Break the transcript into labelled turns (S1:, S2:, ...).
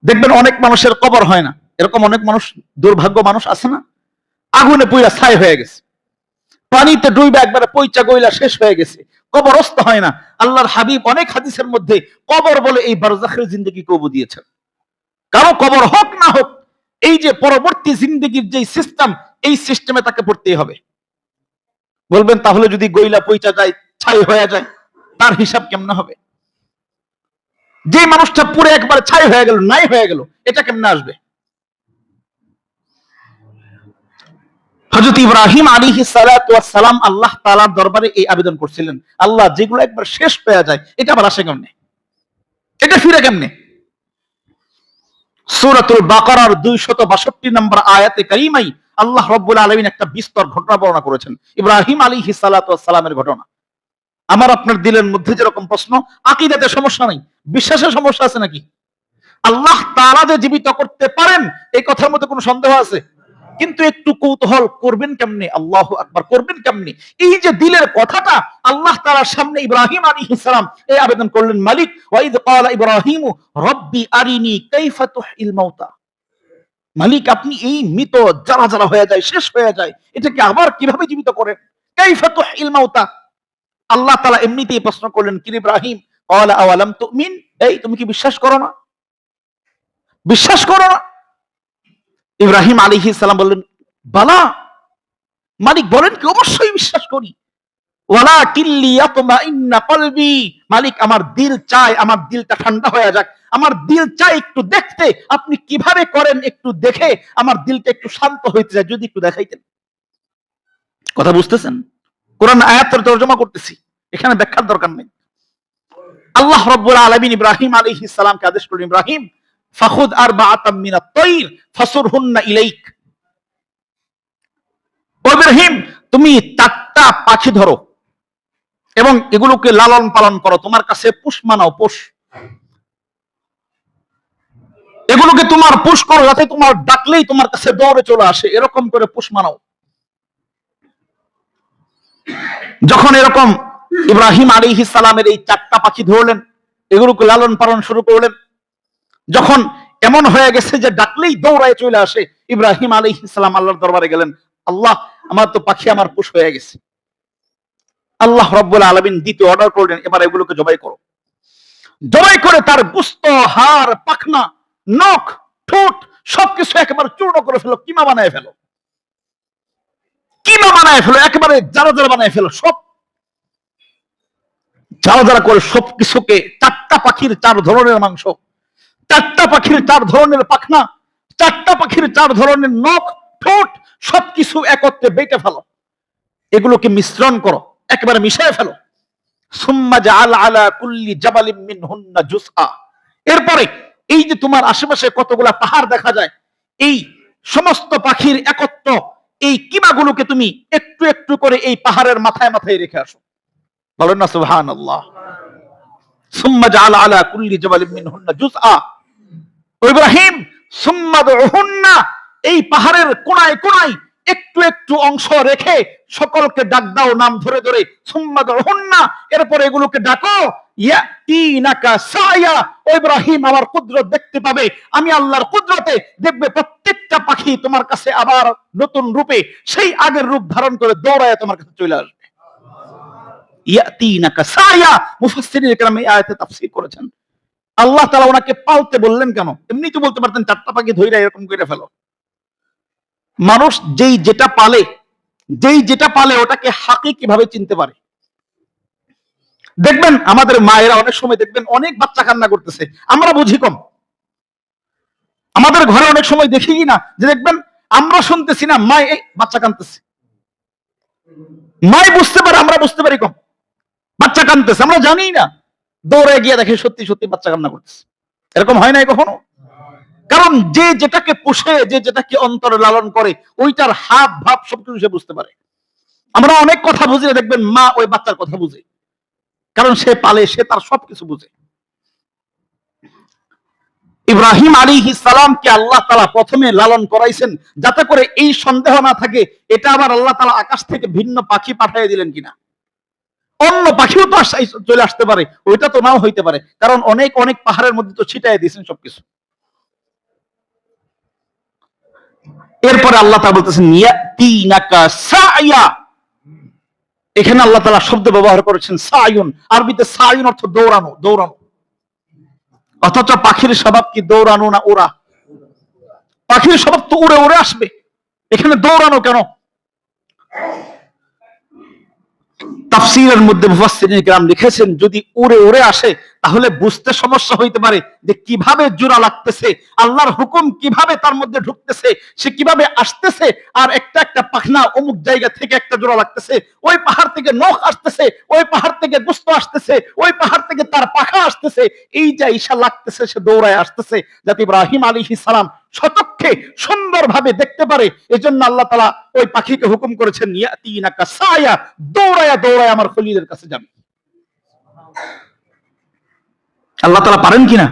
S1: দেখবেন অনেক মানুষের কবর হয় না, এরকম অনেক মানুষ, দুর্ভাগ্য মানুষ আছে না, আগুনে পুইরা ছাই হয়ে গেছে, পানিতে ডুইবা একবারে পইচা গইলা শেষ হয়ে গেছে, কবরস্থ হয় না। আল্লাহর হাবিব অনেক হাদিসের মধ্যে কবর বলে এই বারজাখের জিন্দেগি কবু দিয়েছেন। কারো কবর হোক না হোক, এই যে পরবর্তী জিন্দেগির যে সিস্টেম, এই সিস্টেমে তাকে পড়তেই হবে। বলবেন তাহলে যদি গইলা পইচা যায়, ছাই হয়ে যায়, তার হিসাব কেমনে হবে? যে মানুষটা পুরো একবার ছাই হয়ে গেল, নাই হয়ে গেল, এটা কেমনে আসবে? হযরত ইব্রাহিম আলাইহিস সালাতু ওয়াস সালাম আল্লাহ তাআলার দরবারে এই আবেদন করছিলেন, আল্লাহ যেগুলো একবার শেষ হয়ে যায়, এটা আবার আসে কেমনে, এটা ফিরে কেমনে? সূরাতুল বাকারার 262 নম্বর আয়াতে কারিমাই আল্লাহ রাব্বুল আলামিন একটা বিস্তর ঘটনা বর্ণনা করেছেন, ইব্রাহিম আলাইহিস সালাতু ওয়াস সালামের ঘটনা। আমার আপনার দিলের মধ্যে যেরকম প্রশ্ন, আকীদাতে সমস্যা নাই, বিশ্বাসের সমস্যা আছে নাকি? আল্লাহ তাআলা যে জীবিত করতে পারেন এই কথার মধ্যে কোনো সন্দেহ আছে? কিন্তু একটু কৌতূহল করবেন কেমনে, আল্লাহু আকবার করবেন কেমনে? এই যে দিলের কথাটা আল্লাহ তাআলার সামনে ইব্রাহিম আলাইহিস সালাম এই আবেদন করলেন, মালিক ওয়াইদ ক্বালা ইব্রাহিমু রব্বি আরিনি কাইফা তুহইল মাউতা, মালিক আপনি এই মৃত যারা যারা হয়ে যায়, শেষ হয়ে যায়, এটাকে আবার কিভাবে জীবিত করেন? কাইফা তুহইল মাউতা। আল্লাহ তাআলা এমনিতেই প্রশ্ন করলেন, কি ইব্রাহিম, ক্বালা আওয়ালাম তুমিন, এই তুমি কি বিশ্বাস করো না? বিশ্বাস করো না? ইব্রাহিম আলাইহিস সালাম বললেন, বালা, মালিক বলেন কি, অবশ্যই বিশ্বাস করি। ওয়ালাকিন লিয়াতমাইন্না কলবি, মালিক আমার দিল চায়, আমার দিলটা ঠান্ডা হয়ে যাক, আমার দিল চায় একটু দেখতে আপনি কিভাবে করেন, একটু দেখে আমার দিলটা একটু শান্ত হইতে যায়, যদি একটু দেখাইতেন। কথা বুঝতেছেন? কোরআন আয়াতের তরজমা করতেছি, এখানে ব্যাখ্যার দরকার নেই। আল্লাহ রাব্বুল আলামিন ইব্রাহিম আলাইহিস সালামকে আদেশ করলেন, ইব্রাহিম ফাখুদ আরবাআতাম মিনাত তাইর ফাসুরহুন্না ইলাইক, ও ইব্রাহিম তুমি 4টা পাখি ধরো এবং এগুলোকে লালন পালন করো, তোমার কাছে পোষ মানাও, পোষ, এগুলোকে তোমার পোষ করো, যাতে তোমার ডাকলেই তোমার কাছে দৌড়ে চলে আসে, এরকম করে পোষ মানাও। যখন এরকম ইব্রাহিম আলাইহিস সালামের এই 4টা পাখি ধরলেন, এগুলোকে লালন পালন শুরু করলেন, যখন এমন হয়ে গেছে যে ডাকলেই দৌড়ায় চলে আসে, ইব্রাহিম আলাইহিস সালাম আল্লাহর দরবারে গেলেন, আল্লাহ আমার তো পাখি আমার পোষ হয়ে গেছে। আল্লাহ রাব্বুল আলামিন দ্বিতীয় অর্ডার করলেন, এবার এগুলোকে জবাই করো, জবাই করে তার গোশত, হাড়, পাখনা, নখ, ঠোঁট সবকিছু একেবারে চূর্ণ করে ফেলো, কিমা বানায় ফেলো, কিমা বানায় ফেলো, একেবারে জারা জারা বানায় ফেলো, সব জারা জারা করে সবকিছুকে, 4টা পাখির 4 ধরনের মাংস, 4টা পাখির 4 ধরনের পাখনা, 4টা পাখির 4 ধরনের নখ, ঠোঁট সবকিছু একত্রে বেটে ফেলো, এগুলোকে মিশ্রণ করো, একেবারে মিশিয়ে ফেলো। সুম্মা জাআল আলা কুল্লি জাবালিন মিনহুন্না জুসআ, এরপরে এই যে তোমার আশেপাশে কতগুলা পাহাড় দেখা যায়, এই সমস্ত পাখির একত্র এই কিমাগুলোকে তুমি একটু একটু করে এই পাহাড়ের মাথায় মাথায় রেখে আসো, বলেন না সুবহানাল্লাহ। সুম্মা জাআল আলা কুল্লি জাবালিন মিনহুন্না জুসআ, ও ইব্রাহিম সুম্মা দুহুন্না, এই পাহাড়ের কোণায় কোণায় একটু একটু অংশ রেখে সকলকে ডাক দাও নাম ধরে ধরে, সুম্মা দুহুন্না, এরপর এগুলোকে ডাকো, ইয়াতিনাকা সায়া, ও ইব্রাহিম আমার কুদরত দেখতে পাবে, আমি আল্লাহর কুদরতে দেখবে প্রত্যেকটা পাখি তোমার কাছে আবার নতুন রূপে সেই আগের রূপ ধারণ করে দৌড়ায় তোমার কাছে চলে আসবে। ইয়াতিনাকা সায়া, মুফাসসিরিন কেরাম এই আয়াতে তাফসীর করেছেন, আল্লাহ তাআলা ওনাকে পালতে বললেন কেন? এমনি তো বলতে পারতেন 4টা পাখি ধইরা এরকম করে ফেলো। মানুষ যেই যেটা পালে ওটাকে হাকিকি ভাবে চিনতে পারে। দেখবেন আমাদের মায়েরা অনেক সময় দেখবেন অনেক বাচ্চা কান্না করতেছে, আমরা বুঝি কম। আমাদের ঘরে অনেক সময় দেখি না যে দেখবেন আমরা শুনতেছি না, মা এই বাচ্চা কাঁদতেছে, মাই বুঝতে পারে, আমরা বুঝতে পারি কম। বাচ্চা কাঁদতেছে আমরা জানি না, দৌড়ে গিয়ে দেখে সত্যি সত্যি বাচ্চা কান্না করতেছে। এরকম হয় নাই কখনো? কারণ যে যেটাকে পোষে, যে যেটাকে অন্তরে লালন করে, ওইটার হাব ভাব সবকিছু সে বুঝতে পারে। আমরা অনেক কথা বুঝি না, দেখবেন মা ওই বাচ্চার কথা বুঝে, কারণ সে পালে, সে তার সবকিছু বুঝে। ইব্রাহিম আলাইহিস সালামকে আল্লাহ তাআলা প্রথমে লালন করাইছেন যাতে করে এই সন্দেহ না থাকে এটা আবার আল্লাহ তাআলা আকাশ থেকে ভিন্ন পাখি পাঠিয়ে দিলেন কিনা। অন্য পাখিও তো চলে আসতে পারে, ওইটা তো নাও হইতে পারে, কারণ অনেক অনেক পাহাড়ের মধ্যে তো ছিটায় দিয়েছেন সবকিছু। এরপরে আল্লাহ তাআলা বলতেছেন ইয়াতিনাকা সাইয়া। এখানে আল্লাহ তাআলা শব্দ ব্যবহার করেছেন সায়ুন। আরবিতে সায়ুন অর্থ দৌড়ানো, দৌড়ানো। অথচ পাখির স্বভাব কি দৌড়ানো না ওড়া? পাখির স্বভাব তো উড়ে উড়ে আসবে, এখানে দৌড়ানো কেন? তাফসীরের মধ্যে মুফাসসিরিন কিরাম লিখেছেন, যদি উড়ে উড়ে আসে তাহলে বুঝতে সমস্যা হইতে পারে যে কিভাবে জোড়া লাগতেছে, আল্লাহর হুকুম কিভাবে তার মধ্যে ঢুকতেছে, সে কিভাবে আসতেছে, আর একটা একটা পাখনা অমুক জায়গা থেকে একটা জোড়া লাগতেছে, ওই পাহাড় থেকে নখ আসতেছে, ওই পাহাড় থেকে গোস্ত আসতেছে, ওই পাহাড় থেকে তার পাখা আসতেছে, এই যে ঈশা লাগতেছে, সে দৌড়ায় আসতেছে, যাতে ইব্রাহিম আলাইহিস সালাম সচক্ষে সুন্দরভাবে দেখতে পারে। এজন্য আল্লাহ তাআলা ওই পাখিকে হুকুম করেছেন ইয়াতিনাকা সায়া, দৌড়ায়া দৌড়ায়া আমার খলিলের কাছে যাবে। আল্লাহ তাআলা পারেন কিনা?